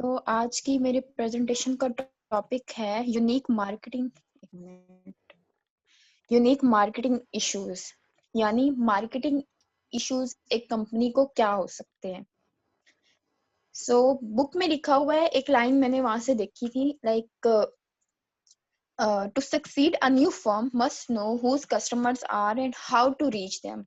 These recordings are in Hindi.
तो आज की मेरी प्रेजेंटेशन का टॉपिक है यूनिक मार्केटिंग इश्यूज। यानी मार्केटिंग इश्यूज एक कंपनी को क्या हो सकते हैं। बुक में लिखा हुआ है, एक लाइन मैंने वहां से देखी थी, like to succeed a new firm must know whose customers are and how to reach them.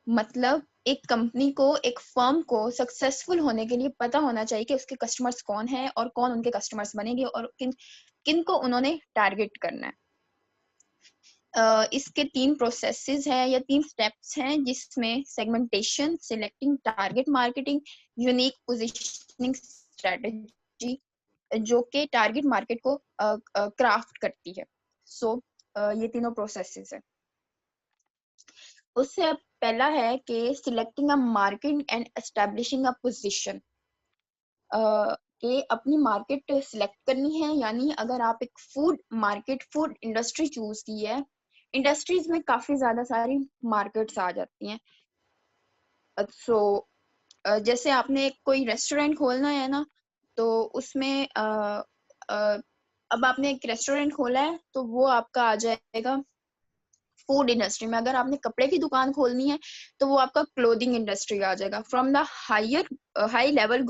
मतलब एक कंपनी को, एक फर्म को सक्सेसफुल होने के लिए पता होना चाहिए कि उसके कस्टमर्स कौन है और कौन उनके कस्टमर्स बनेंगे और किन को उन्होंने टारगेट करना है। इसके 3 प्रोसेसेस हैं या 3 स्टेप्स हैं, जिसमें segmentation, selecting target marketing, unique positioning strategy, जो कि टारगेट मार्केट को क्राफ्ट करती है। ये तीनों प्रोसेसेस है। उससे पहला है कि selecting a market and establishing a position. कि अपनी मार्केट सिलेक्ट करनी है। यानी अगर आप एक फूड इंडस्ट्री चूज की है, इंडस्ट्रीज में काफी ज्यादा सारी मार्केट्स आ जाती हैं। जैसे आपने कोई रेस्टोरेंट खोलना है ना, तो उसमें अब आपने एक रेस्टोरेंट खोला है तो वो आपका आ जाएगा फूड इंडस्ट्री में। अगर आपने कपड़े की दुकान खोलनी है तो वो आपका क्लोथिंग इंडस्ट्री आ जाएगा। From the high level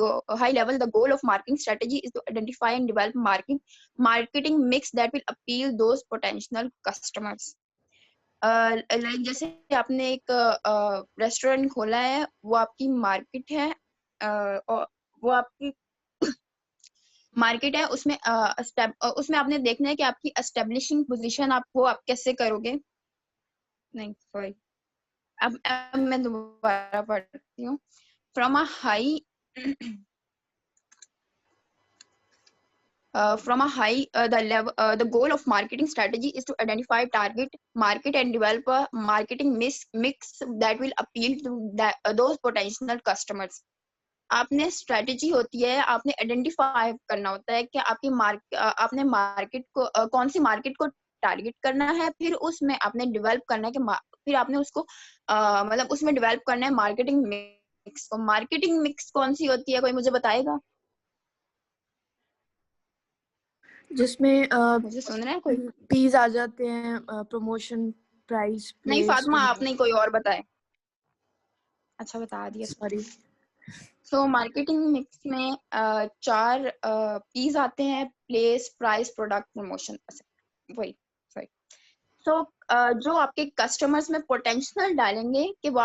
the goal of marketing strategy is to identify and develop marketing mix that will appeal those potential customers. Like जैसे आपने एक रेस्टोरेंट खोला है, वो आपकी मार्केट है, और वो आपकी मार्केट है। उसमें आपने देखना है कि आपकी एस्टेब्लिशिंग पोजीशन आप कैसे करोगे। नहीं, सॉरी, अब मैं दोबारा पढ़ती हूँ। From a high the goal of marketing strategy is to identify target market and develop a marketing mix that will appeal to those potential customers. आपने स्ट्रेटेजी होती है, आपने आइडेंटिफाई करना होता है कि आपने मार्केट को कौन सी मार्केट को टारगेट करना है, फिर उसमें आपने डेवलप करना है कि फिर आपने उसको मतलब उसमें डेवलप करना है मार्केटिंग मिक्स को। मार्केटिंग मिक्स कौन सी होती है, कोई मुझे बताएगा? जिसमें मुझे सुन रहा है कोई? पीस आ जाते हैं, प्रमोशन, प्राइस, नहीं फातिमा, आप नहीं, कोई और बताए। अच्छा, बता दिया। सॉरी। मार्केटिंग मिक्स में 4 पीस आते हैं: प्लेस, प्राइस, प्रोडक्ट, प्रमोशन। वही, सॉरी। जो आपके कस्टमर्स में पोटेंशियल डालेंगे कि वो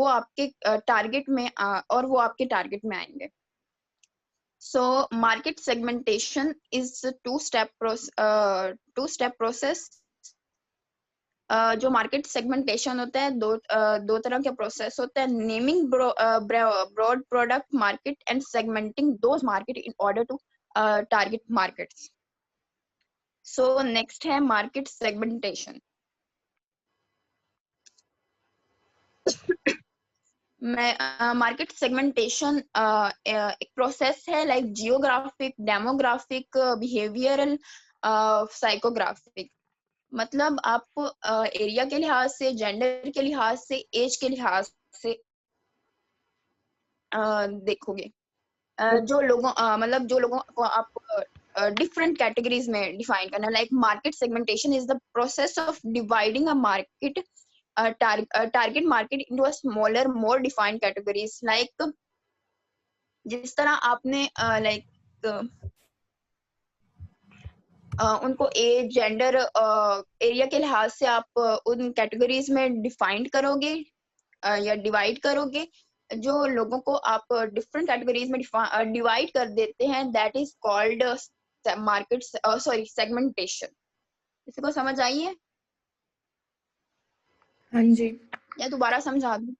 आपके टारगेट में और वो आपके टारगेट में आएंगे। Market segmentation is two step process. जो मार्केट सेगमेंटेशन होता है, दो तरह के प्रोसेस होते हैं: naming broad product market and segmenting those market in order to target markets. Next है मार्केट सेगमेंटेशन। मार्केट सेगमेंटेशन एक प्रोसेस है, like geographic, demographic, behavioural, psychographic. मतलब आप एरिया के लिहाज से, जेंडर के लिहाज से, एज के लिहाज से देखोगे। जो लोगों को आप डिफरेंट कैटेगरीज में डिफाइन करना। Like market segmentation is the process of dividing a market target market into a smaller more defined categories. Like जिस तरह आपने उनको एज, जेंडर, एरिया के लिहाज से आप उन कैटेगरीज में डिफाइंड करोगे या डिवाइड करोगे। जो लोगों को आप डिफरेंट कैटेगरीज में डिवाइड कर देते हैं, that is called market segmentation. किसी को समझ आई है? हाँ जी, या दोबारा समझा दूं?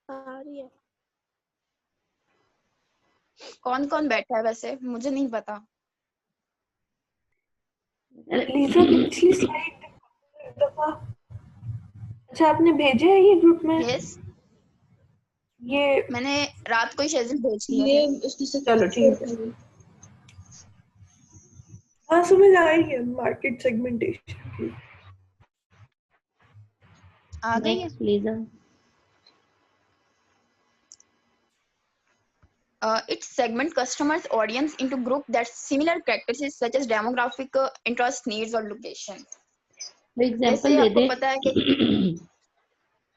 आ रही है। कौन कौन बैठा है वैसे, मुझे नहीं पता। लीजा, पिछली स्लाइड दफा। अच्छा, आपने भेजे है ये ग्रुप में? यस, ये मैंने रात को ही शेड्यूल भेज दिया ये था। उससे चलो ठीक है। हाँ, समझ आ रही है मार्केट सेगमेंटेशन की। आ गई है? Next Lisa. It segment customers audience into group that similar characteristics such as demographic, interest, needs और location. एग्जांपल जैसे दे आपको दे पता है कि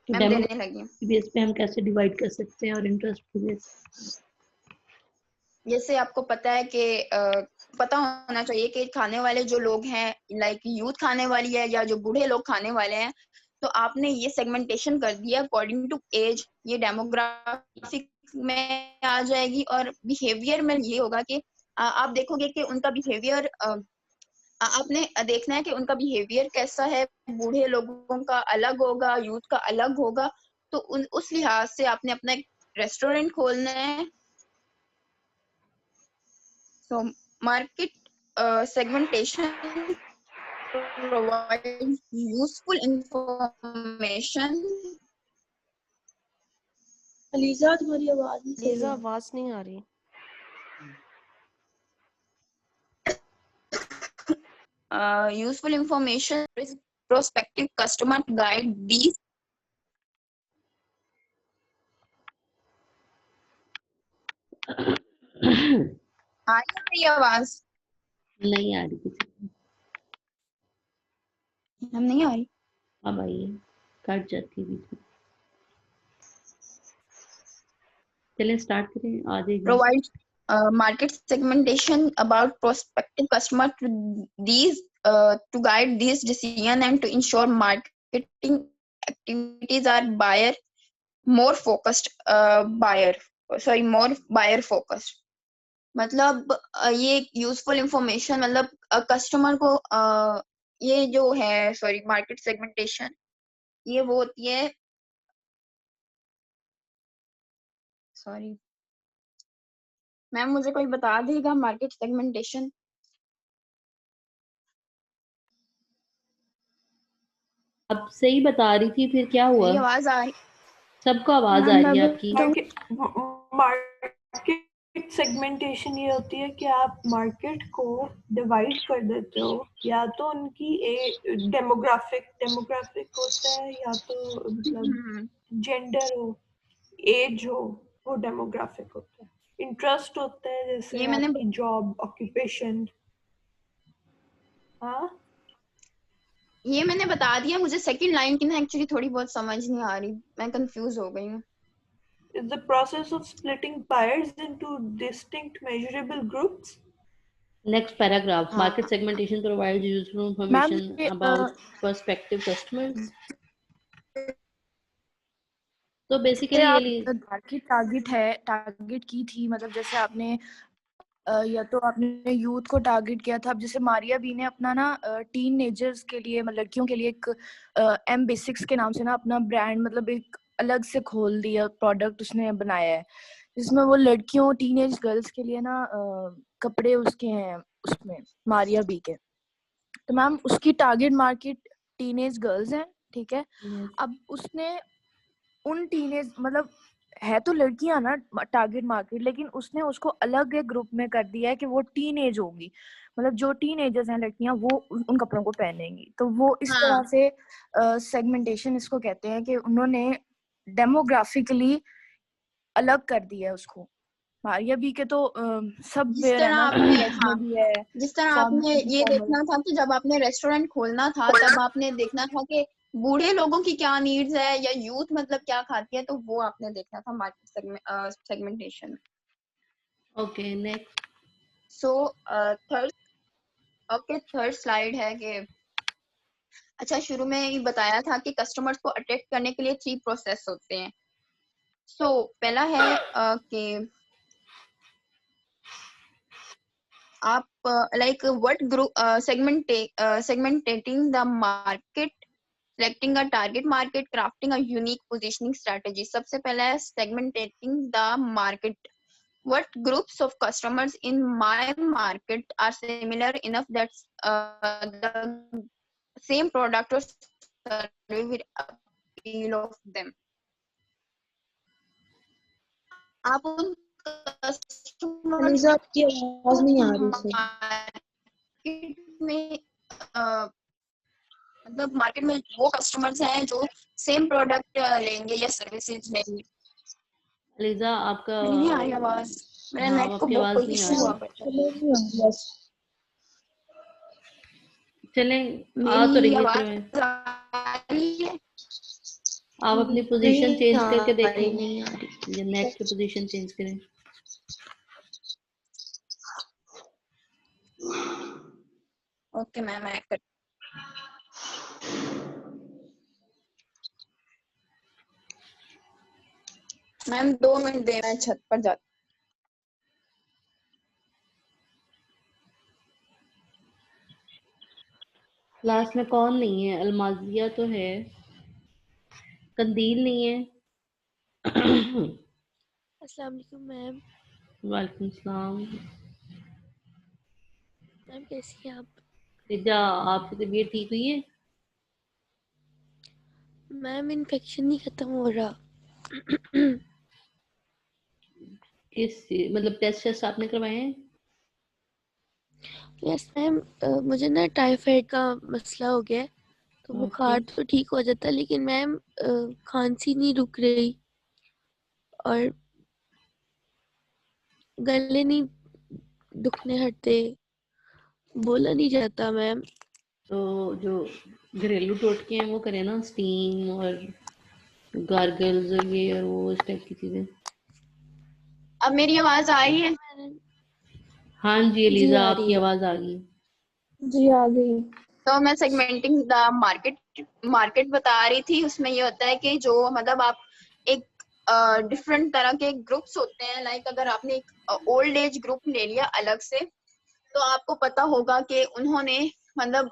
मैम देने लगी बेस पे हम कैसे डिवाइड कर सकते हैं और इंटरेस्ट के बेस। जैसे आपको पता है कि पता होना चाहिए कि खाने वाले जो लोग हैं लाइक यूथ खाने वाली है या जो बूढ़े लोग खाने वाले हैं, तो आपने ये सेगमेंटेशन कर दिया अकॉर्डिंग टू एज, ये डेमोग्राफिक में आ जाएगी। और बिहेवियर में ये होगा कि आप देखोगे कि उनका बिहेवियर आपने देखना है कि उनका बिहेवियर कैसा है, बूढ़े लोगों का अलग होगा, यूथ का अलग होगा। तो उस लिहाज से आपने अपना एक रेस्टोरेंट खोलना है। So market segmentation provides useful information. ELISA तुम्हारी आवाज नहीं सही लीजा है। आवाज नहीं आ रही। Useful information is prospective customer to guide these. आ रही आवाज? नहीं आ रही किसी हम नहीं आ रही। अब आइए, कट जाती है बीच में। चलिए स्टार्ट करें, आ जाएगी। Provide market segmentation about prospective customer to these to guide these decision and to ensure marketing activities are more buyer focused. मतलब ये यूजफुल इंफॉर्मेशन मतलब कस्टमर को ये जो है सॉरी मार्केट सेगमेंटेशन ये वो होती है सॉरी मैम मुझे कोई बता देगा मार्केट सेगमेंटेशन। अब सही बता रही थी, फिर क्या हुआ? मेरी आवाज आ रही? सबको आवाज आ रही है आपकी। मार्केट सेगमेंटेशन ये होती है कि आप मार्केट को डिवाइड कर देते हो, या तो उनकी डेमोग्राफिक होता है, या तो मतलब जेंडर हो, एज हो, वो डेमोग्राफिक होता है। इंटरेस्ट होता है जैसे ये मैंने आपकी जॉब, ऑक्यूपेशन। हाँ ये मैंने बता दिया। मुझे सेकंड लाइन की ना एक्चुअली थोड़ी बहुत समझ नहीं आ रही, मैं कंफ्यूज हो गई हूँ। is the process of splitting buyers into distinct measurable groups. Next paragraph. हाँ Market segmentation provides useful ma'am information about prospective customers. तो बेसिकली आप ये मार्केट टारगेट की थी, मतलब जैसे आपने या तो आपने यूथ को टारगेट किया था। अब जैसे मारिया बी ने अपना ना टीनेजर्स के लिए मतलब लड़कियों के लिए एक एम बेसिक्स के नाम से ना अपना ब्रांड मतलब एक अलग से खोल दिया, प्रोडक्ट उसने बनाया है जिसमें वो लड़कियों टीनेज गर्ल्स के लिए ना कपड़े उसके हैं उसमें मारिया बी के। तो मैम उसकी टारगेट मार्केट टीनेज गर्ल्स हैं, ठीक है। अब उसने उन टीनेज मतलब है तो लड़कियां ना टारगेट मार्केट, लेकिन उसने उसको अलग एक ग्रुप में कर दिया है कि वो टीनेज होगी, मतलब जो टीनेजर्स हैं लड़कियां वो उन कपड़ों को पहनेंगी। तो वो इस तरह से सेगमेंटेशन इसको कहते हैं कि उन्होंने डेमोग्राफिकली अलग कर दिया है उसको। मारिया बी के तो सब जिस वेयर है तरह ना, आपने में भी है, जिस तरह आपने फॉर्मल ये देखना था कि जब आपने रेस्टोरेंट खोलना था तब आपने देखना था कि बूढ़े लोगों की क्या नीड्स है या यूथ मतलब क्या खाती है, तो वो आपने देखना था मार्केट सेगमेंटेशन में। Okay next. So third slide है कि अच्छा शुरू में ही बताया था कि कस्टमर्स को अट्रैक्ट करने के लिए 3 प्रोसेस होते हैं। सो पहला है कि आप like what group segmentating the market, selecting a target market, crafting a unique positioning strategy. सबसे पहला है segmentating the market. What groups of customers in my market are similar enough that the same product or service will appeal of them. आप उन customers आपकी आवाज नहीं आ रही सही। मार्केट में मतलब मार्केट में वो कस्टमर्स हैं जो सेम प्रोडक्ट लेंगे या सर्विसेज लेंगे। अलीजा आपका नहीं आ रही आवाज। मेरे हाँ, नेट को आपकी बहुत आवाज कोई नहीं आ इशू हुआ रही। पड़ता है। चलें, आ तो मेरी रही है आवाज चलो, आ रही है? आप अपनी पोजीशन नहीं चेंज आ करके देख रही, लो, नहीं आ रही। ये नेट की पोजीशन चेंज करें। ओके मैम, मैं कर मैम 2 मिनट दे, मैं छत पर जाती क्लास में कौन नहीं है? अलमाजिया तो है, कंदील नहीं है। अस्सलाम वालेकुम मैम। वालेकुम सलाम। मैम कैसी हैं आप? रिजा, आपकी तबीयत ठीक हुई है? मैम इन्फेक्शन नहीं खत्म हो रहा। मतलब टेस्ट आपने करवाए हैं? यस मैम, मुझे ना टाइफाइड का मसला हो गया है, तो ओके। बुखार तो ठीक हो जाता है, लेकिन मैम खांसी नहीं रुक रही और गले नहीं दुखने हटते, बोला नहीं जाता मैम। तो जो घरेलू टोटके हैं वो करें ना, स्टीम और गार्गल्स और ये और वो इस टाइप की चीजें। अब मेरी आवाज आ रही है? हाँ जी जी एलिजा, आ आपकी रही है। आवाज आ गई। जी आ गई। तो मैं सेगमेंटिंग द मार्केट बता रही थी। उसमें ये होता है कि जो मतलब आप एक डिफरेंट तरह के ग्रुप्स होते हैं। लाइक अगर आपने एक ओल्ड एज ग्रुप ले लिया अलग से, तो आपको पता होगा कि उन्होंने मतलब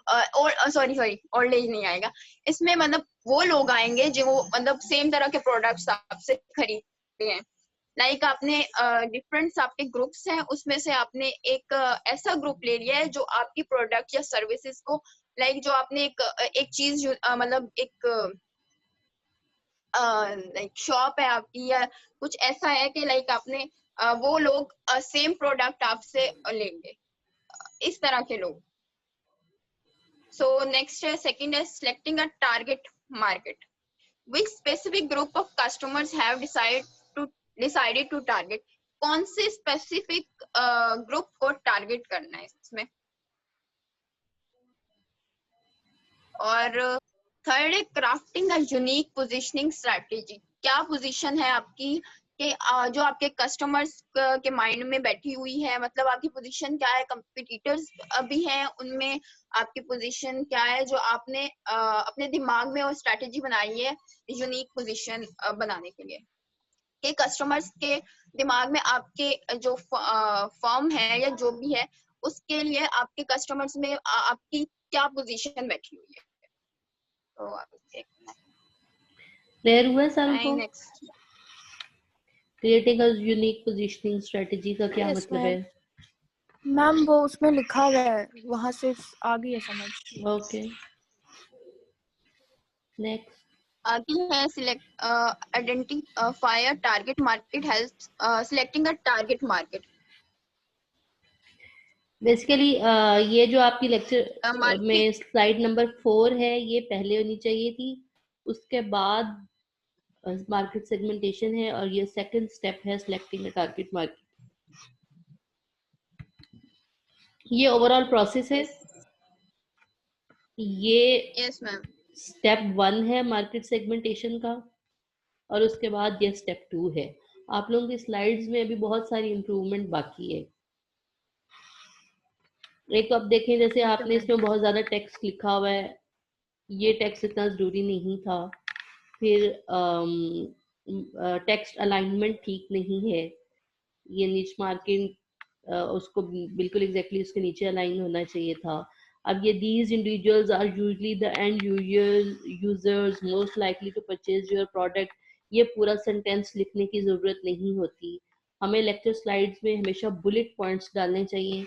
सॉरी ओल्ड एज नहीं आएगा इसमें, मतलब वो लोग आएंगे जो मतलब सेम तरह के प्रोडक्ट्स आपसे खरीदते हैं। लाइक आपने डिफरेंट आपके ग्रुप्स हैं, उसमें से आपने एक ऐसा ग्रुप ले लिया है जो आपकी प्रोडक्ट या सर्विसेज को, लाइक जो आपने एक चीज मतलब एक लाइक शॉप है आपकी या कुछ ऐसा है कि लाइक आपने वो लोग सेम प्रोडक्ट आपसे लेंगे, इस तरह के लोग। सो नेक्स्ट है, सेकंड है selecting a target market. Which specific group of customers have decided to target? कौन से स्पेसिफिक ग्रुप को टारगेट करना है इसमें। और थर्ड है crafting a unique positioning strategy. क्या पोजीशन है आपकी कि जो आपके कस्टमर्स के माइंड में बैठी हुई है, मतलब आपकी पोजीशन क्या है, कंपटीटर्स भी हैं उनमें, आपकी पोजीशन क्या है जो आपने अपने दिमाग में और स्ट्रेटेजी बनाई है यूनिक पोजीशन बनाने के लिए, कि कस्टमर्स के दिमाग में आपके जो फर्म है या जो भी है उसके लिए आपके कस्टमर्स में आपकी क्या पोजीशन बैठी हुई है। तो क्लियर हुआ है सारों को? Next creating a unique positioning strategy का क्या यस मतलब मैम। है? मैम वो उसमें लिखा हुआ है, वहां से आ गई है समझ। Okay, next. आगे है select identify a target market helps selecting a target market. Basically ये जो आपकी लेक्चर मार्केट में स्लाइड नंबर 4 है, ये पहले होनी चाहिए थी। उसके बाद मार्केट सेगमेंटेशन है और ये सेकंड स्टेप है सिलेक्टिंग द टारगेट मार्केट। ये ओवरऑल प्रोसेस है। ये यस मैम। स्टेप 1 है मार्केट सेगमेंटेशन का और उसके बाद ये स्टेप 2 है। आप लोगों की स्लाइड्स में अभी बहुत सारी इंप्रूवमेंट बाकी है। एक तो आप देखें, जैसे आपने इसमें बहुत ज्यादा टेक्स्ट लिखा हुआ है, ये टेक्स्ट इतना जरूरी नहीं था। फिर टेक्स्ट अलाइनमेंट ठीक नहीं है, ये नीच मार्किंग उसको बिल्कुल एग्जैक्टली उसके नीचे अलाइन होना चाहिए था। अब ये these individuals are usually the end users most likely to purchase your product, ये पूरा सेंटेंस लिखने की ज़रूरत नहीं होती। हमें लेक्चर स्लाइड्स में हमेशा बुलेट पॉइंट्स डालने चाहिए,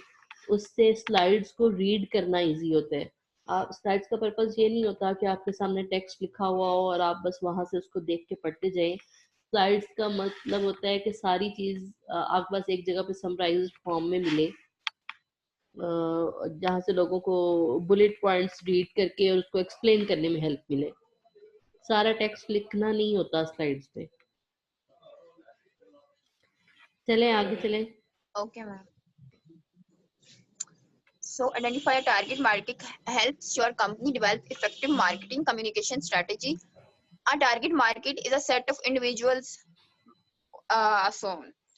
उससे स्लाइड्स को रीड करना इजी होता है। स्लाइड्स का पर्पस ये नहीं होता कि आपके सामने टेक्स्ट लिखा हुआ हो और आप बस वहां से उसको देख के पढ़ते जाएं। स्लाइड्स का मतलब होता है कि सारी चीज आपके पास एक जगह पे समराइज्ड फॉर्म में मिले, जहाँ से लोगों को बुलेट पॉइंट्स रीड करके और उसको एक्सप्लेन करने में हेल्प मिले। सारा टेक्स्ट लिखना नहीं होता स्लाइड्स पे। चलें आगे चलें। Okay, ma'am. So identify a target market helps your company develop effective marketing communication strategy. A target market is a set of individuals. So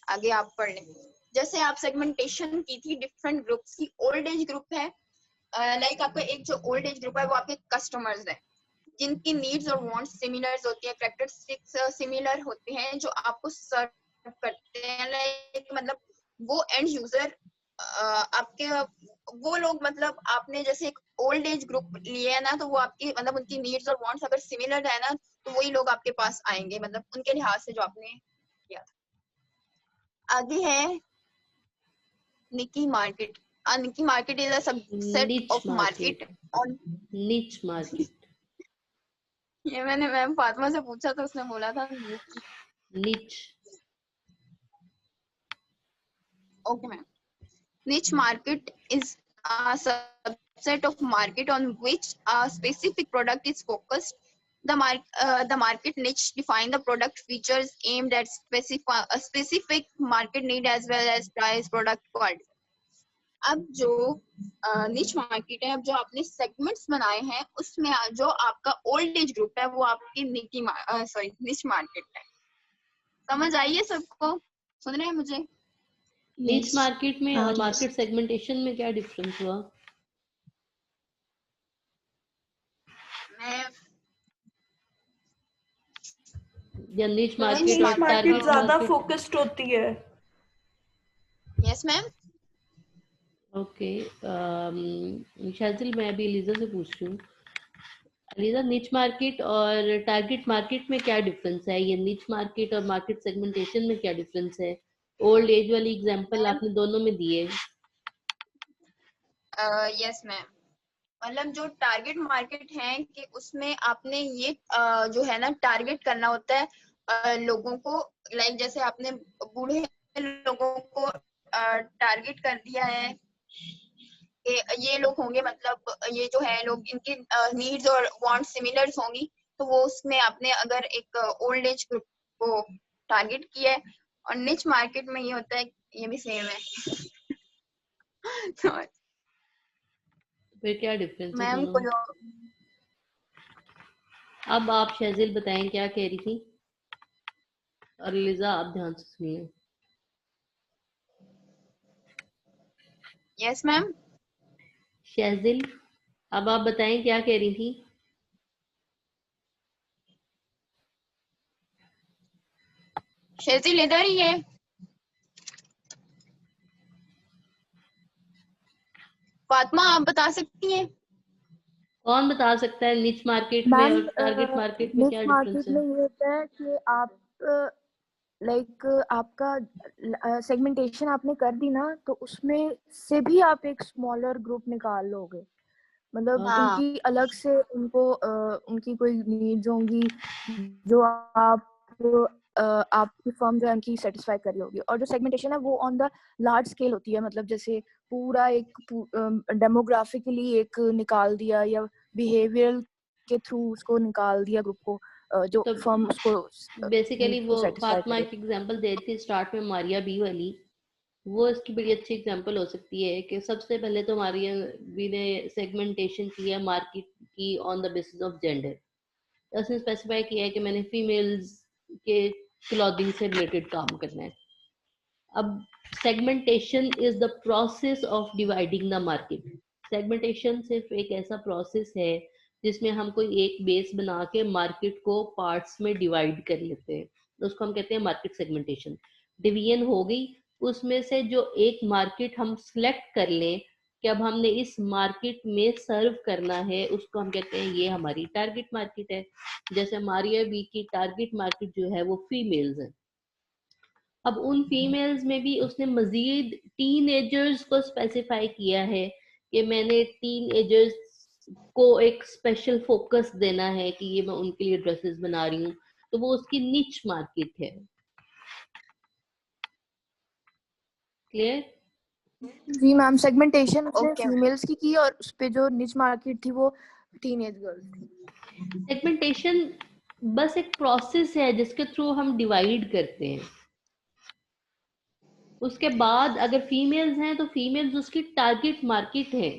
आगे आप पढ़ लें. जैसे आप सेगमेंटेशन की थी डिफरेंट ग्रुप्स की. ओल्ड एज ग्रुप है, लाइक आपका एक जो ओल्ड एज ग्रुप है वो आपके कस्टमर्स है जिनकी नीड्स और वांट्स सिमिलर होती है, कैरेक्टरिस्टिक्स सिमिलर होते हैं जो आपको सर्व करते हैं. लाइक मतलब वो एंड यूजर आपके वो लोग, मतलब आपने जैसे एक ओल्ड एज ग्रुप लिया है ना, तो वो आपकी मतलब उनकी नीड्स और वांट्स अगर सिमिलर है ना, तो वही लोग आपके पास आएंगे, मतलब उनके लिहाज से जो आपने किया था. आगे है niche market. Niche market is a subset niche of market market, on. niche market, ये मैंने मैम फातिमा से पूछा तो उसने बोला था niche. Okay ma'am. Niche market is a subset of market on which a specific product is focused. The market niche define the product features aimed at a specific market need as well as price, product quality. अब जो niche market है, अब जो आपने segments बनाए हैं उसमें जो आपका old age group है वो आपकी niche market है. समझ आई है सबको? सुन रहे हैं मुझे? niche market में हाँ, और market segmentation में क्या difference हुआ? मैं या niche मैम market नीच और मार्केट target ज्यादा market? फोकस्ड होती है. Yes ma'am. ओके, शाजिल मैं अभी लीजा से पूछ रही हूँ. लीजा, niche market और target market में क्या difference है? ये niche market और market segmentation में क्या difference है? ओल्ड एज वाली एग्जांपल आपने दोनों में दिए. Yes ma'am. मतलब जो टारगेट मार्केट है कि उसमें आपने ये जो है ना टारगेट करना होता है लोगों को. लाइक जैसे आपने बूढ़े लोगों को टारगेट कर दिया है कि ये लोग होंगे, मतलब ये जो है लोग इनकी नीड्स और वांट्स सिमिलर होंगी, तो वो उसमें आपने अगर एक ओल्ड एज ग्रुप को टारगेट किया है. और निच मार्केट में ये होता है, ये भी सेम है. फिर क्या डिफरेंस है मैम दोनों में? कोई अब आप शाजिल बताएं क्या कह रही थी, और लीजा आप ध्यान से सुनिए. Yes ma'am. शाजिल, अब आप बताएं क्या कह रही थी. शेजिल इधर ही है. फातिमा आप बता सकती हैं? कौन बता सकता है निच मार्केट में मैम और टारगेट मार्केट में निच क्या डिफरेंस मार्केट है? में ये होता है कि आप लाइक आपका सेगमेंटेशन आपने कर दी ना, तो उसमें से भी आप एक स्मॉलर ग्रुप निकाल लोगे. मतलब हाँ. उनकी अलग से उनको उनकी कोई नीड्स होंगी जो आपकी फर्म जो है उनकी सेटिस्फाई कर रही होगी. और जो सेगमेंटेशन है वो ऑन द लार्ज स्केल होती है. मतलब जैसे पूरा एक डेमोग्राफिकली एक निकाल दिया या बिहेवियरल के थ्रू उसको निकाल दिया ग्रुप को जो तो फर्म उसको बेसिकली नीड वो को सेटिस्फाई फातिमा करे. एक एग्जांपल दे रही थी स्टार्ट में मारिया बी वाली. वो इसकी बड़ी अच्छी एग्जांपल हो सकती है कि सबसे पहले तो मारिया बी ने सेगमेंटेशन किया मार्केट की on the basis of gender. उसने स्पेसिफाई किया है कि मैंने फीमेल्स के क्लॉथिंग से रिलेटेड काम करना है. अब segmentation is the process of dividing the market. Segmentation सिर्फ एक ऐसा प्रोसेस है जिसमें हम कोई एक बेस बना के मार्केट को पार्ट्स में डिवाइड कर लेते हैं. तो उसको हम कहते हैं मार्केट सेगमेंटेशन. डिवीजन हो गई, उसमें से जो एक मार्केट हम सिलेक्ट कर लें कि अब हमने इस मार्केट में सर्व करना है, उसको हम कहते हैं ये हमारी टारगेट मार्केट है. जैसे मारिया बी की टारगेट मार्केट जो है वो फीमेल्स है. अब उन फीमेल्स में भी उसने मजीद टीनेजर्स को स्पेसिफाई किया है कि मैंने टीनेजर्स को एक स्पेशल फोकस देना है कि ये मैं उनके लिए ड्रेसेस बना रही हूँ. तो वो उसकी निच मार्केट है. क्लियर? जी मैम. सेगमेंटेशन उसने ओके. फीमेल्स की और उस पे जो निच मार्केट थी वो टीनेज गर्ल्स थी. सेगमेंटेशन बस एक प्रोसेस है जिसके थ्रू हम डिवाइड करते हैं. उसके बाद अगर फीमेल्स हैं तो फीमेल्स उसकी टारगेट मार्केट है।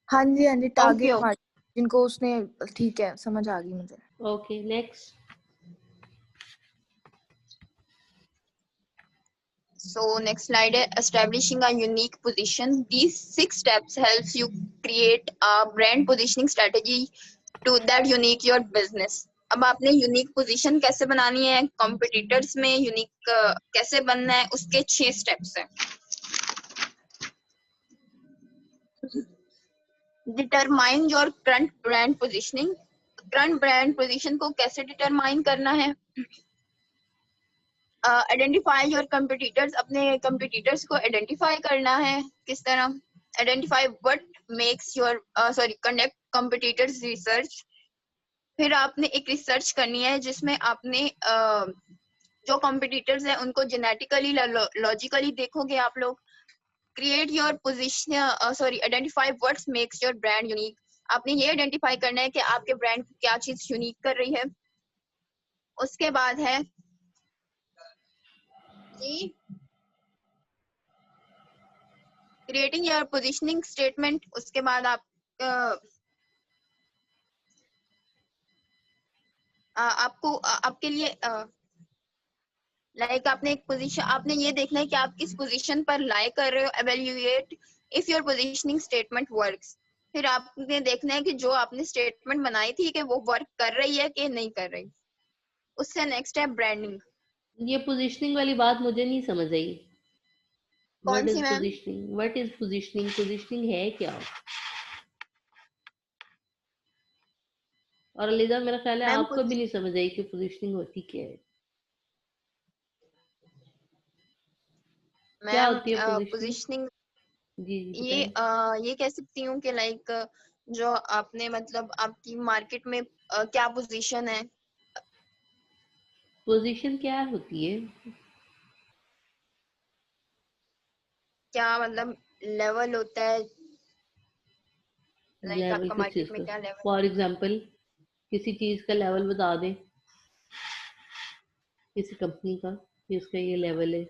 हाँ जी टारगेट Okay. मार्केट जिनको उसने, ठीक है समझ आ गई मुझे। Okay next. So next slide is establishing a unique position. These 6 steps helps you create a brand positioning strategy to that unique your business. अब आपने यूनिक पोजीशन कैसे बनानी है, कॉम्पिटिटर्स में यूनिक कैसे बनना है, उसके 6 स्टेप्स हैं। Determine your current brand positioning. Current brand position को कैसे डिटरमाइन करना है। आइडेंटिफाई योर कंपटीटर्स, अपने कंपटीटर्स को आइडेंटिफाई करना है। किस तरह? Identify what makes your conduct competitors research. फिर आपने एक रिसर्च करनी है जिसमें आपने जो कंपटीटर्स हैं उनको जेनेटिकली लॉजिकली देखोगे आप लोग। Create your position, identify what makes your brand unique. आपने ये आइडेंटिफाई करना है कि आपके ब्रांड को क्या चीज यूनिक कर रही है। उसके बाद है जी क्रिएटिंग योर पोजीशनिंग स्टेटमेंट। उसके बाद आप आपको आपके लिए लाइक आपने एक पोजीशन, आपने ये देखना है कि आप किस पोजीशन पर लाई कर रहे हो। Evaluate if your positioning statement works. फिर आपने देखना है कि जो आपने स्टेटमेंट बनाई थी कि वो वर्क कर रही है कि नहीं कर रही। उससे नेक्स्ट है ब्रांडिंग। ये पोजीशनिंग वाली बात मुझे नहीं समझ आई। कौन what C is ma'am? Positioning? What is positioning? Positioning है क्या? और अलीजा मेरा ख्याल है मैम आपको भी नहीं समझ आई कि पोजीशनिंग होती क्या है। क्या मैम होती है पोजीशनिंग? पोजीशनिंग जी जी ये बताएं। ये कह सकती हूँ कि लाइक जो आपने मतलब आपकी मार्केट में क्या पोजीशन है। पोजीशन क्या होती है? क्या मतलब लेवल होता है, लाइक लेवल आपका किस चीज मार्केट में का? क्या लेवल। फॉर एग्जांपल किसी चीज का लेवल बता दें, किसी कंपनी का कि इसका ये लेवल है।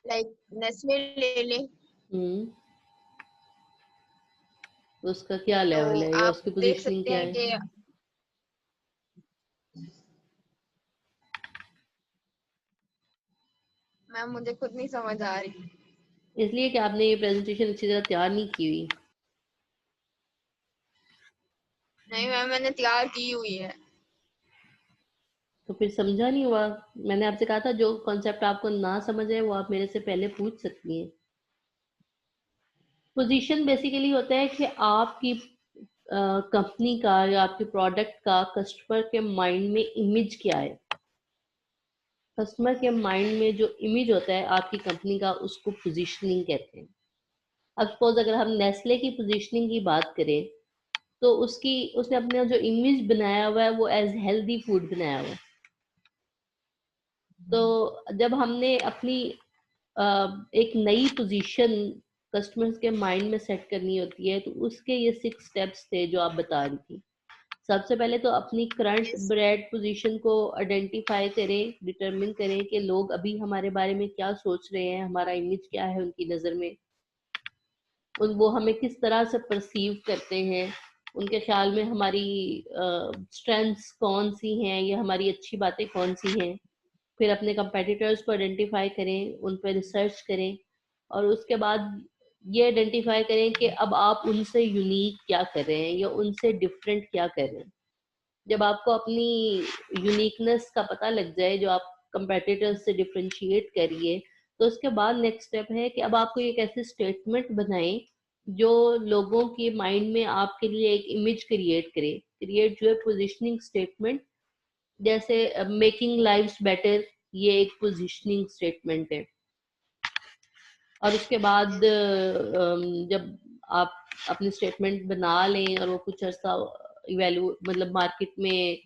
लाइक नेस्ले ले ले तो उसका क्या तो लेवल है या आप उसकी देख पोजीशनिंग सकते क्या हैं है? कि मैम मुझे खुद नहीं समझ आ रही। इसलिए कि आपने ये प्रेजेंटेशन अच्छी तरह तैयार नहीं की हुई। नहीं मैम मैंने तैयार की हुई है। तो फिर समझा नहीं हुआ। मैंने आपसे कहा था जो कॉन्सेप्ट आपको ना समझ आए वो आप मेरे से पहले पूछ सकती हैं। पोजीशन बेसिकली होता है कि आपकी कंपनी का या आपके प्रोडक्ट का कस्टमर के माइंड में इमेज क्या है। कस्टमर के माइंड में जो इमेज होता है आपकी कंपनी का, उसको पोजीशनिंग कहते हैं। अब सपोज अगर हम नेस्ले की पोजीशनिंग की बात करें तो उसने अपना जो इमेज बनाया हुआ है वो एज हेल्दी फूड बनाया हुआ है। तो जब हमने अपनी एक नई पोजीशन कस्टमर्स के माइंड में सेट करनी होती है तो उसके ये 6 स्टेप्स थे जो आप बता रही थी। सबसे पहले तो अपनी करंट Yes. ब्रांड पोजीशन को आइडेंटिफाई करें, डिटरमिन करें कि लोग अभी हमारे बारे में क्या सोच रहे हैं, हमारा इमेज क्या है उनकी नज़र में, वो हमें किस तरह से परसीव करते हैं, उनके ख्याल में हमारी स्ट्रेंथ्स कौन सी हैं या हमारी अच्छी बातें कौन सी हैं। फिर अपने कंपेटिटर्स को आइडेंटिफाई करें, उन पर रिसर्च करें और उसके बाद ये आइडेंटिफाई करें कि अब आप उनसे यूनिक क्या कर रहे हैं या उनसे डिफरेंट क्या कर रहे हैं। जब आपको अपनी यूनिकनेस का पता लग जाए, जो आप कंपेटिटर्स से डिफरेंशिएट करिए, तो उसके बाद नेक्स्ट स्टेप है कि अब आपको एक ऐसे स्टेटमेंट बनाएं जो लोगों के माइंड में आपके लिए एक इमेज क्रिएट करे। क्रिएट जो है पोजिशनिंग स्टेटमेंट, जैसे मेकिंग लाइव्स बेटर, ये एक पोजीशनिंग स्टेटमेंट है। और उसके बाद जब आप अपनी स्टेटमेंट बना लें और वो कुछ अर्सा वैल्यू मतलब मार्केट में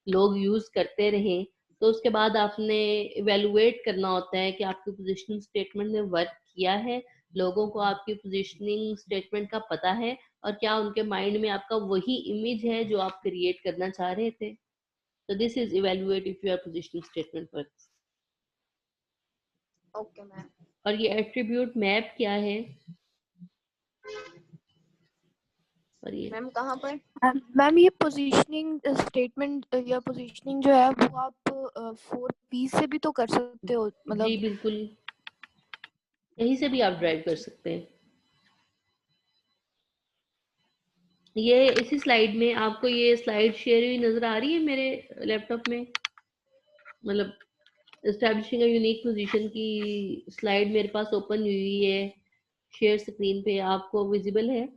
लोग यूज करते रहें, तो उसके बाद आपने इवेलुएट करना होता है कि आपकी पोजीशनिंग स्टेटमेंट ने वर्क किया है, लोगों को आपकी पोजीशनिंग स्टेटमेंट का पता है और क्या उनके माइंड में आपका वही इमेज है जो आप क्रिएट करना चाह रहे थे। So this is evaluate if your positioning statement works. Okay ma'am. और ये एट्रीब्यूट मैप क्या है? और ये मैम कहाँ पर? मैम ये पोजीशनिंग स्टेटमेंट या पोजीशनिंग जो है वो आप 4P से भी तो कर सकते हो, जी मतलब बिल्कुल, यहीं से भी आप ड्राइव कर सकते हैं। ये इसी स्लाइड में आपको ये स्लाइड शेयर हुई नजर आ रही है मेरे लैपटॉप में, मतलब एस्टैब्लिशिंग अ यूनिक पोजीशन की स्लाइड मेरे पास ओपन हुई है शेयर स्क्रीन पे, आपको विजिबल है?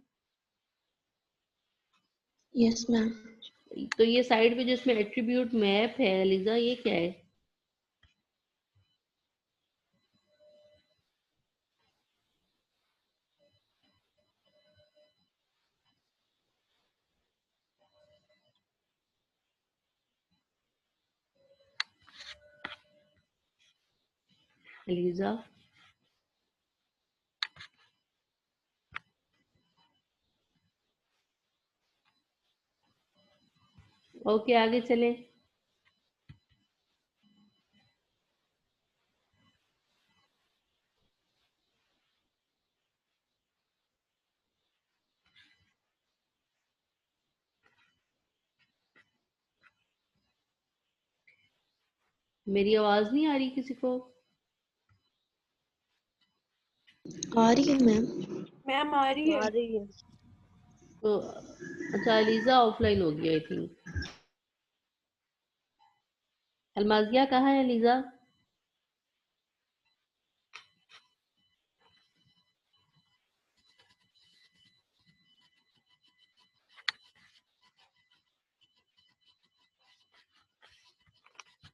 Yes ma'am. तो ये साइड पे जिसमें एट्रीब्यूट मैप है लीजा, ये क्या है? लीजा ओके, आगे चले। मेरी आवाज नहीं आ रही किसी को? आ रही है मैम। मैम आ रही है। आ रही है। तो अच्छा, लीजा ऑफलाइन होगी आई थिंक। अलमाजिया कहाँ है लीजा?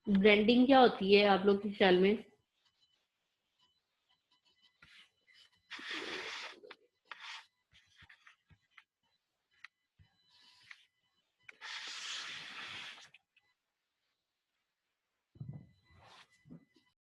ब्रांडिंग क्या होती है आप लोग के ख्याल में?